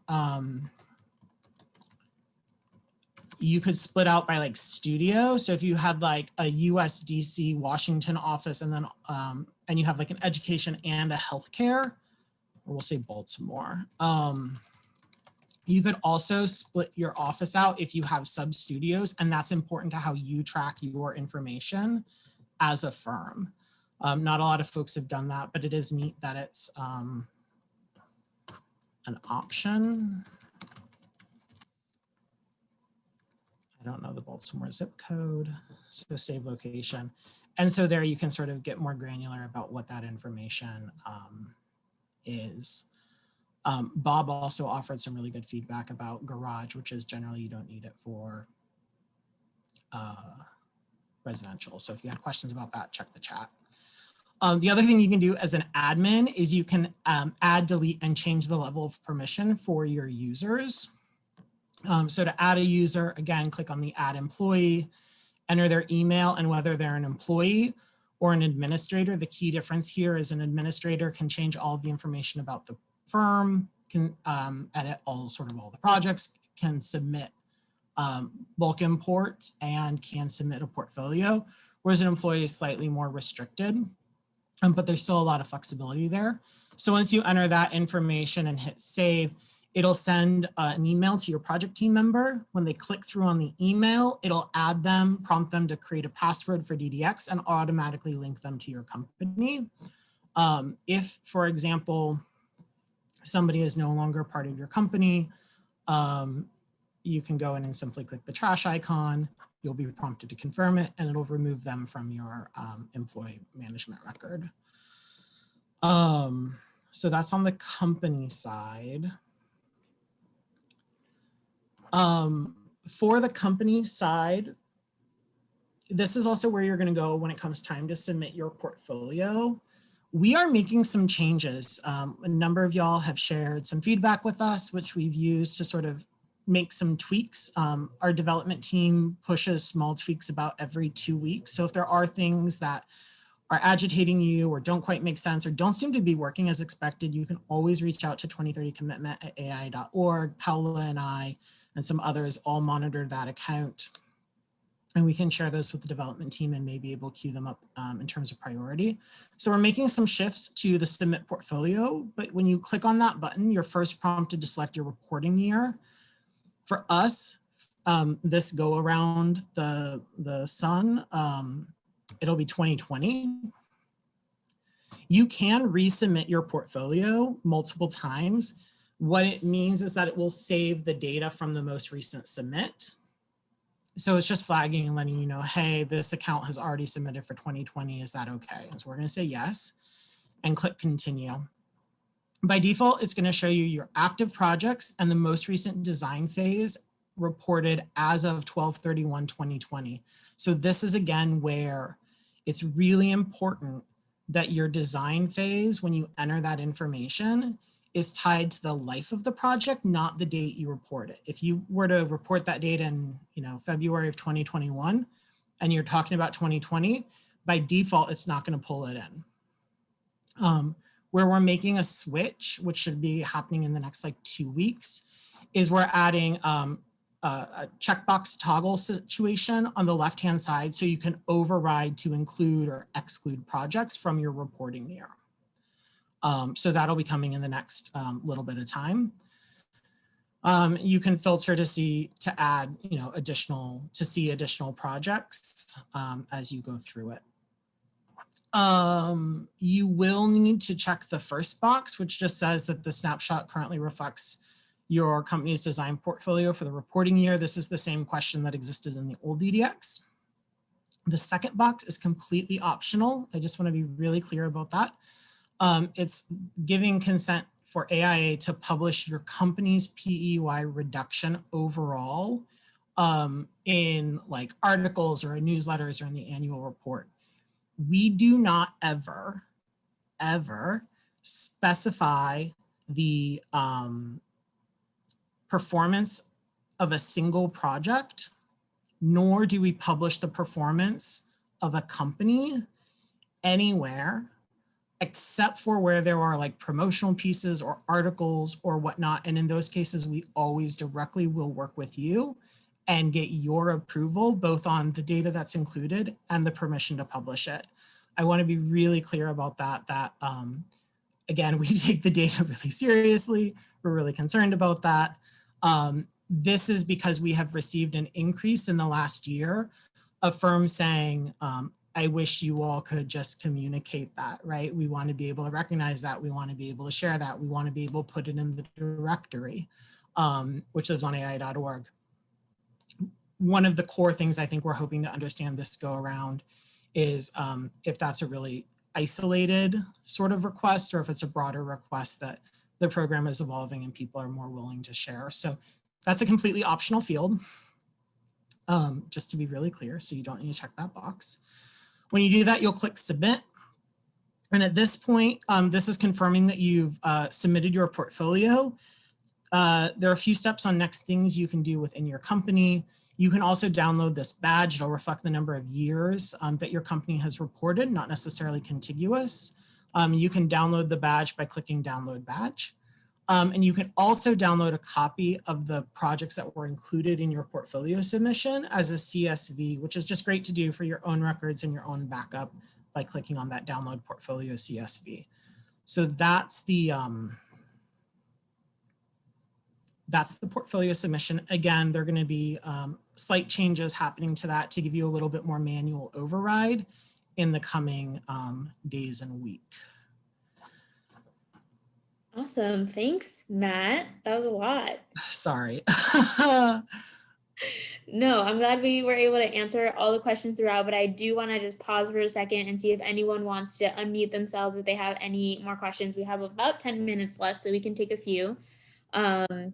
you could split out by like studio. So if you had like a US, DC, Washington office, and then and you have like an education and a healthcare, or we'll say Baltimore. You could also split your office out if you have sub studios, and that's important to how you track your information as a firm. Not a lot of folks have done that, but it is neat that it's an option. I don't know the Baltimore zip code, so save location. And so there you can sort of get more granular about what that information is. Bob also offered some really good feedback about Garage, which is generally you don't need it for residential. So if you had questions about that, check the chat. The other thing you can do as an admin is you can add, delete, and change the level of permission for your users. So to add a user, again, click on the add employee, enter their email and whether they're an employee or an administrator. The key difference here is an administrator can change all the information about the firm, can edit all the projects, can submit bulk imports, and can submit a portfolio, whereas an employee is slightly more restricted, but there's still a lot of flexibility there. So once you enter that information and hit save, it'll send an email to your project team member. When they click through on the email, it'll add them, prompt them to create a password for DDX and automatically link them to your company. If, for example, somebody is no longer part of your company, you can go in and simply click the trash icon. You'll be prompted to confirm it and it'll remove them from your employee management record. So that's on the company side. For the company side, this is also where you're going to go when it comes time to submit your portfolio. We are making some changes. A number of y'all have shared some feedback with us, which we've used to sort of make some tweaks. Our development team pushes small tweaks about every 2 weeks. So if there are things that are agitating you or don't quite make sense or don't seem to be working as expected, you can always reach out to 2030commitment@ai.org. Paula and I and some others all monitor that account. And we can share those with the development team and maybe able to queue them up in terms of priority. So we're making some shifts to the submit portfolio, but when you click on that button, you're first prompted to select your reporting year. For us, this go around the sun, it'll be 2020. You can resubmit your portfolio multiple times. What it means is that it will save the data from the most recent submit. So it's just flagging and letting you know, hey, this account has already submitted for 2020. Is that okay? And so we're going to say yes and click continue. By default, it's going to show you your active projects and the most recent design phase reported as of 12/31/2020. So this is again where it's really important that your design phase, when you enter that information, is tied to the life of the project, not the date you report it. If you were to report that date in February of 2021, and you're talking about 2020, by default, it's not going to pull it in. Where we're making a switch, which should be happening in the next 2 weeks, is we're adding a checkbox toggle situation on the left-hand side so you can override to include or exclude projects from your reporting year. So that'll be coming in the next little bit of time. You can filter to see additional projects as you go through it. You will need to check the first box, which just says that the snapshot currently reflects your company's design portfolio for the reporting year. This is the same question that existed in the old DDX. The second box is completely optional. I just want to be really clear about that. It's giving consent for AIA to publish your company's PEY reduction overall in articles or newsletters or in the annual report. We do not ever specify the performance of a single project, nor do we publish the performance of a company anywhere except for where there are promotional pieces or articles or whatnot. And in those cases, we always directly will work with you and get your approval, both on the data that's included and the permission to publish it. I want to be really clear about that, again, we take the data really seriously. We're really concerned about that. This is because we have received an increase in the last year of firms saying, I wish you all could just communicate that, right? We want to be able to recognize that. We want to be able to share that. We want to be able to put it in the directory, which lives on AI.org. One of the core things I think we're hoping to understand this go around is if that's a really isolated sort of request or if it's a broader request that the program is evolving and people are more willing to share. So that's a completely optional field, just to be really clear, so you don't need to check that box. When you do that, you'll click submit. And at this point, this is confirming that you've submitted your portfolio. There are a few steps on next things you can do within your company. You can also download this badge. It'll reflect the number of years that your company has reported, not necessarily contiguous. You can download the badge by clicking download badge. And you can also download a copy of the projects that were included in your portfolio submission as a CSV, which is just great to do for your own records and your own backup by clicking on that download portfolio CSV. So that's the portfolio submission. Again, there are going to be slight changes happening to that to give you a little bit more manual override in the coming days and week. Awesome. Thanks, Matt. That was a lot. Sorry. No, I'm glad we were able to answer all the questions throughout, but I do want to just pause for a second and see if anyone wants to unmute themselves if they have any more questions. We have about 10 minutes left, so we can take a few. And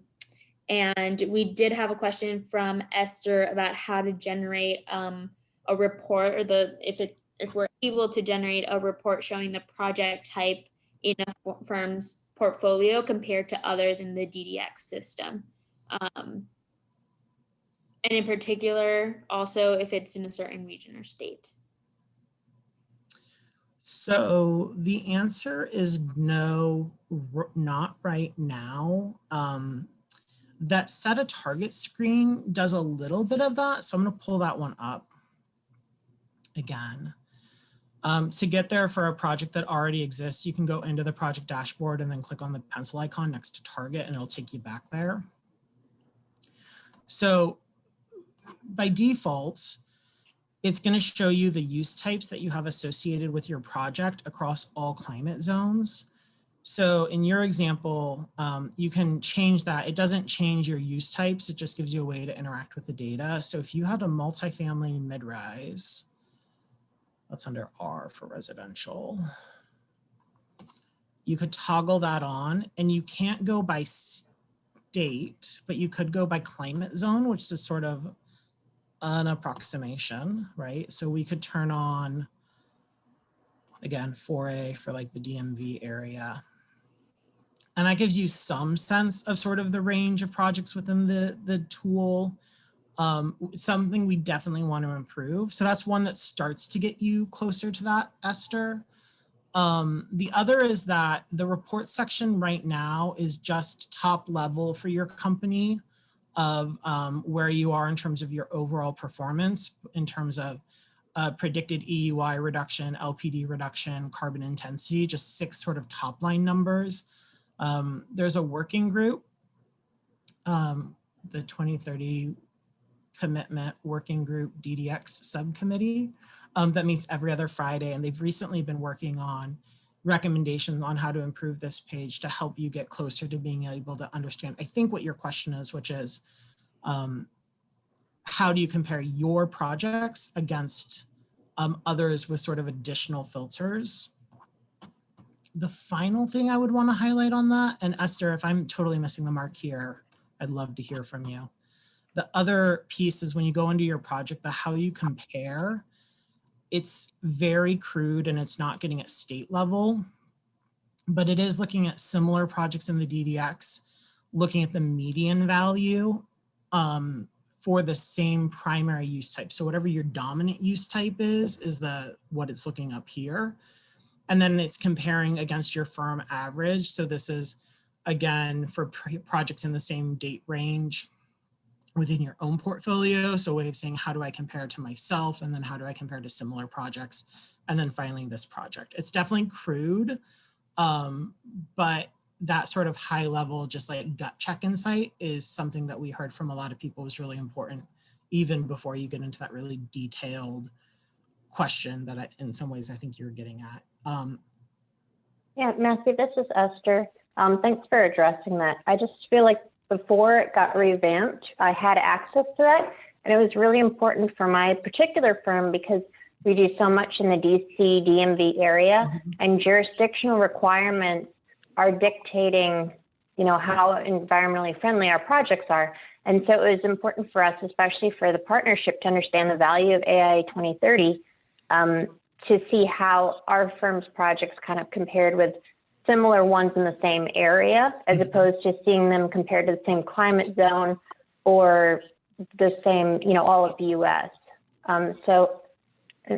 we did have a question from Esther about how to generate a report, or if we're able to generate a report showing the project type in a firm's portfolio compared to others in the DDX system. And in particular, also if it's in a certain region or state. So the answer is no, not right now. That set a target screen does a little bit of that. So I'm going to pull that one up again. To get there for a project that already exists, you can go into the project dashboard and then click on the pencil icon next to target and it'll take you back there. So by default, it's going to show you the use types that you have associated with your project across all climate zones. So in your example, you can change that. It doesn't change your use types. It just gives you a way to interact with the data. So if you had a multifamily mid-rise, that's under R for residential, you could toggle that on, and you can't go by state, but you could go by climate zone, which is sort of an approximation, right? So we could turn on, again, 4A for like the DMV area. And that gives you some sense of sort of the range of projects within the tool. Something we definitely want to improve. So that's one that starts to get you closer to that, Esther. The other is that the report section right now is just top level for your company of where you are in terms of your overall performance, in terms of predicted EUI reduction, LPD reduction, carbon intensity, just 6 sort of top line numbers. There's a working group, the 2030 Commitment Working Group DDX Subcommittee that meets every other Friday, and they've recently been working on recommendations on how to improve this page to help you get closer to being able to understand, I think, what your question is, which is how do you compare your projects against others with sort of additional filters? The final thing I would want to highlight on that, and Esther, if I'm totally missing the mark here, I'd love to hear from you. The other piece is when you go into your project, the how you compare, it's very crude and it's not getting at state level, but it is looking at similar projects in the DDX, looking at the median value for the same primary use type. So whatever your dominant use type is what it's looking up here. And then it's comparing against your firm average. So this is, again, for projects in the same date range within your own portfolio. So a way of saying, how do I compare to myself? And then how do I compare to similar projects? And then finally this project. It's definitely crude, but that sort of high level, just like gut check insight is something that we heard from a lot of people was really important, even before you get into that really detailed question that in some ways I think you're getting at. Yeah, Matthew, this is Esther. Thanks for addressing that. I just feel like before it got revamped, I had access to that. And it was really important for my particular firm because we do so much in the DC, DMV area, and jurisdictional requirements are dictating, how environmentally friendly our projects are. And so it was important for us, especially for the partnership, to understand the value of AI 2030, to see how our firm's projects kind of compared with similar ones in the same area, as opposed to seeing them compared to the same climate zone or the same, all of the US. So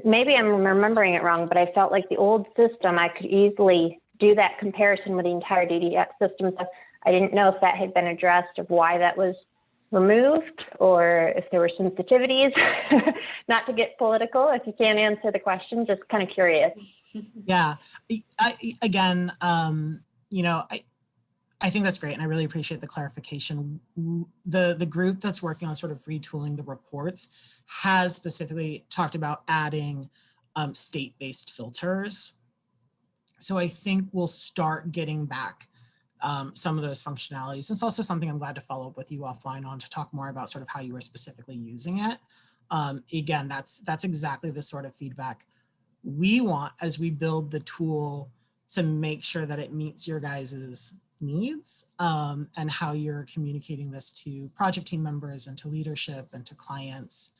maybe I'm remembering it wrong, but I felt like the old system, I could easily do that comparison with the entire DDX system. So I didn't know if that had been addressed, of why that was removed, or if there were sensitivities. Not to get political, if you can't answer the question, just kind of curious. Yeah, again, I think that's great, and I really appreciate the clarification. The group that's working on sort of retooling the reports has specifically talked about adding state-based filters. So I think we'll start getting back some of those functionalities. It's also something I'm glad to follow up with you offline on, to talk more about sort of how you were specifically using it. Again, that's exactly the sort of feedback we want as we build the tool, to make sure that it meets your guys's needs, and how you're communicating this to project team members and to leadership and to clients.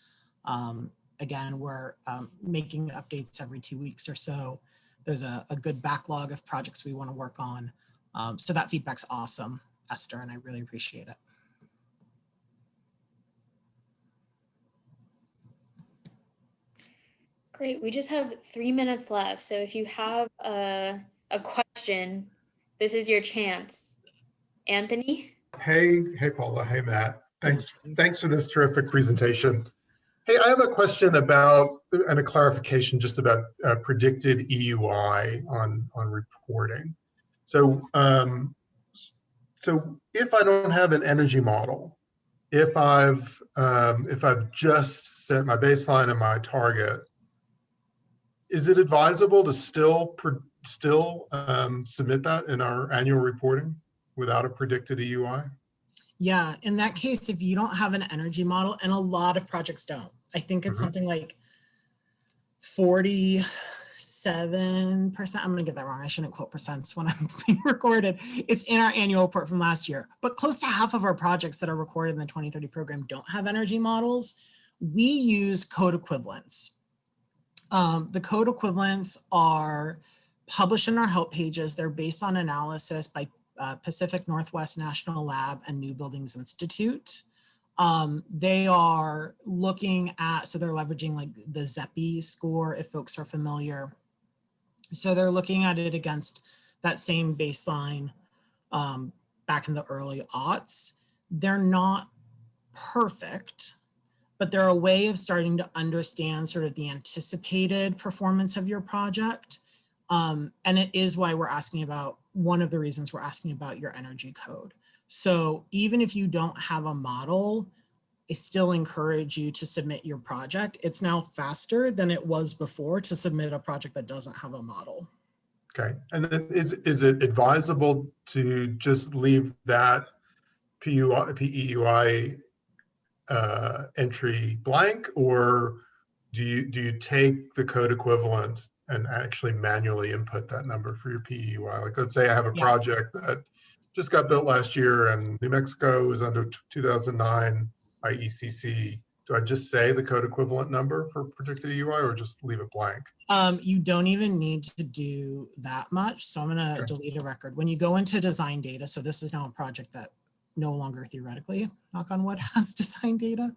Again, we're making updates every 2 weeks or so. There's a good backlog of projects we want to work on. So that feedback's awesome, Esther, and I really appreciate it. Great, we just have 3 minutes left. So if you have a question, this is your chance. Anthony? Hey, Paula. Hey, Matt. Thanks for this terrific presentation. Hey, I have a question about, and a clarification just about predicted EUI on reporting. So, so if I don't have an energy model, if I've just set my baseline and my target, is it advisable to still submit that in our annual reporting without a predicted EUI? Yeah, in that case, if you don't have an energy model, and a lot of projects don't, I think it's something like 47%. I'm gonna get that wrong. I shouldn't quote percents when I'm being recorded. It's in our annual report from last year, but close to half of our projects that are recorded in the 2030 program don't have energy models. We use code equivalents. The code equivalents are published in our help pages. They're based on analysis by Pacific Northwest National Lab and New Buildings Institute. They are looking at, so they're leveraging like the ZEPI score, if folks are familiar. So they're looking at it against that same baseline back in the early aughts. They're not perfect, but they're a way of starting to understand sort of the anticipated performance of your project. And it is why we're asking about, one of the reasons we're asking about your energy code. So even if you don't have a model, I still encourage you to submit your project. It's now faster than it was before to submit a project that doesn't have a model. Okay, and then is it advisable to just leave that PEUI entry blank, or do you take the code equivalent and actually manually input that number for your PEUI? Like, let's say I have a project that just got built last year and New Mexico is under 2009 IECC. Do I just say the code equivalent number for predicted EUI, or just leave it blank? You don't even need to do that much. So I'm gonna delete a record. When you go into design data, so this is now a project that no longer theoretically, knock on wood, has design data.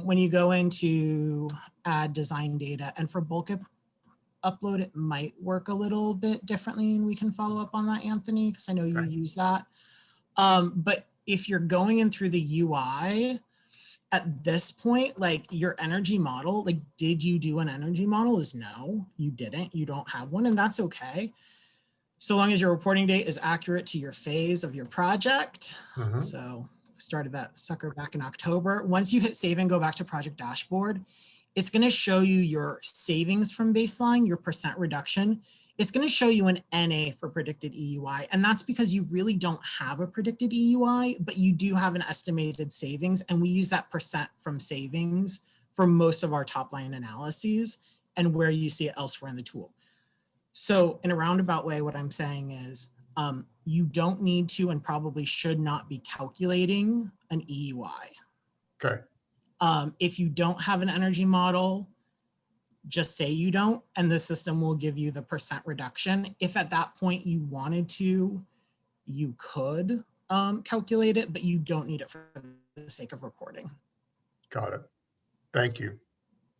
When you go into add design data, and for bulk upload, it might work a little bit differently, and we can follow up on that, Anthony, because I know you use that. But if you're going in through the UI, at this point, like your energy model, like, did you do an energy model? Is no, you didn't, you don't have one, and that's okay. So long as your reporting date is accurate to your phase of your project. So started that sucker back in October. Once you hit save and go back to project dashboard, it's going to show you your savings from baseline, your percent reduction. It's going to show you an NA for predicted EUI. And that's because you really don't have a predicted EUI, but you do have an estimated savings. And we use that percent from savings for most of our top line analyses and where you see it elsewhere in the tool. So in a roundabout way, what I'm saying is you don't need to, and probably should not be, calculating an EUI. Okay. If you don't have an energy model, just say you don't, and the system will give you the % reduction. If at that point you wanted to, you could calculate it, but you don't need it for the sake of reporting. Got it. Thank you.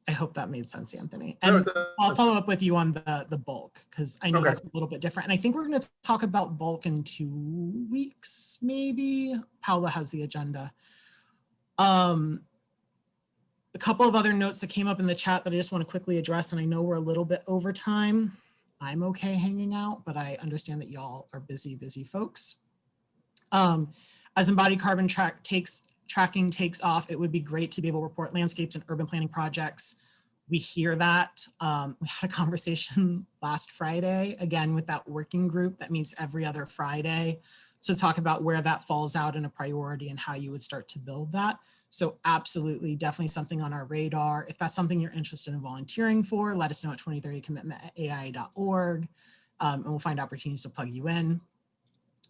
I hope that made sense, Anthony. No, And it does. I'll follow up with you on the bulk, because I know Okay. that's a little bit different. And I think we're going to talk about bulk in 2 weeks, maybe. Paula has the agenda. A couple of other notes that came up in the chat that I just want to quickly address, and I know we're a little bit over time. I'm okay hanging out, but I understand that y'all are busy folks. As Embodied Carbon tracking takes off, it would be great to be able to report landscapes and urban planning projects. We hear that. We had a conversation last Friday, again, with that working group that meets every other Friday to talk about where that falls out in a priority and how you would start to build that. So absolutely, definitely something on our radar. If that's something you're interested in volunteering for, let us know at 2030commitment@ai.org, and we'll find opportunities to plug you in.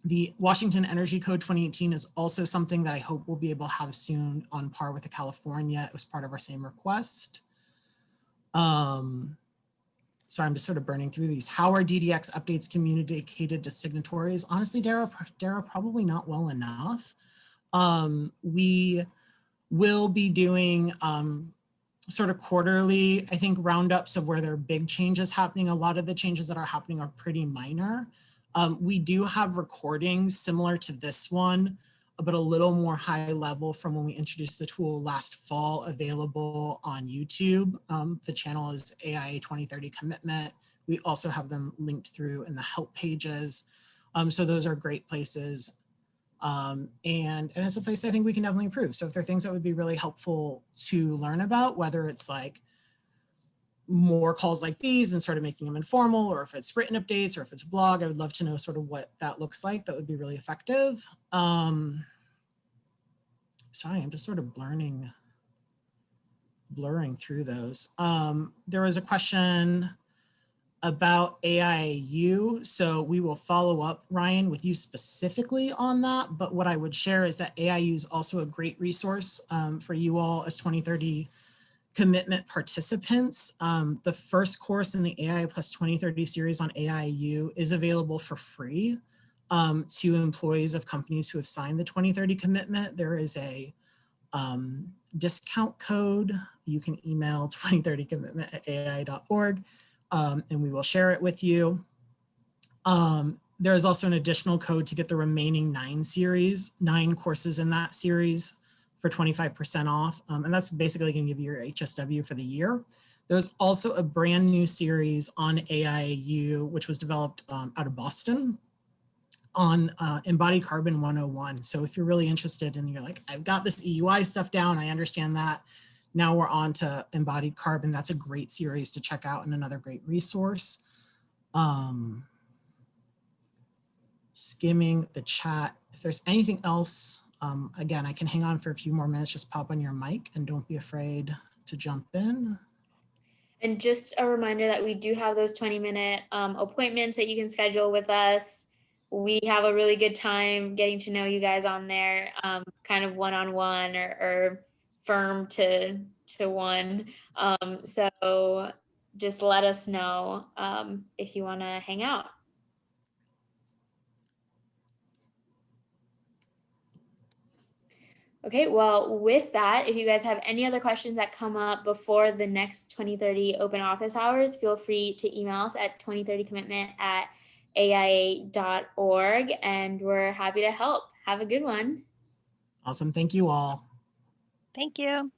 The Washington Energy Code 2018 is also something that I hope we'll be able to have soon on par with the California. It was part of our same request. Sorry, I'm just sort of burning through these. How are DDX updates communicated to signatories? Honestly, Dara, probably not well enough. We will be doing sort of quarterly, I think, roundups of where there are big changes happening. A lot of the changes that are happening are pretty minor. We do have recordings similar to this one, but a little more high level from when we introduced the tool last fall, available on YouTube. The channel is AI 2030 Commitment. We also have them linked through in the help pages. So those are great places. And it's a place I think we can definitely improve. So if there are things that would be really helpful to learn about, whether it's like more calls like these and sort of making them informal, or if it's written updates, or if it's blog, I would love to know sort of what that looks like. That would be really effective. Sorry, I'm just sort of blurring through those. There was a question about AIU. So we will follow up, Ryan, with you specifically on that. But what I would share is that AIU is also a great resource for you all as 2030 commitment participants. The first course in the AI plus 2030 series on AIU is available for free to employees of companies who have signed the 2030 commitment. There is a discount code. You can email 2030commitment@ai.org. And we will share it with you. There is also an additional code to get the remaining 9 courses in that series for 25% off. And that's basically going to give you your HSW for the year. There's also a brand new series on AIU, which was developed out of Boston, on Embodied Carbon 101. So if you're really interested and you're like, I've got this EUI stuff down, I understand that. Now we're on to Embodied Carbon. That's a great series to check out and another great resource. Skimming the chat. If there's anything else, again, I can hang on for a few more minutes. Just pop on your mic and don't be afraid to jump in. And just a reminder that we do have those 20-minute appointments that you can schedule with us. We have a really good time getting to know you guys on there, kind of one-on-one or firm to one. So just let us know if you want to hang out. Okay, well, with that, if you guys have any other questions that come up before the next 2030 open office hours, feel free to email us at 2030commitment@aia.org, and we're happy to help. Have a good one. Awesome. Thank you all. Thank you.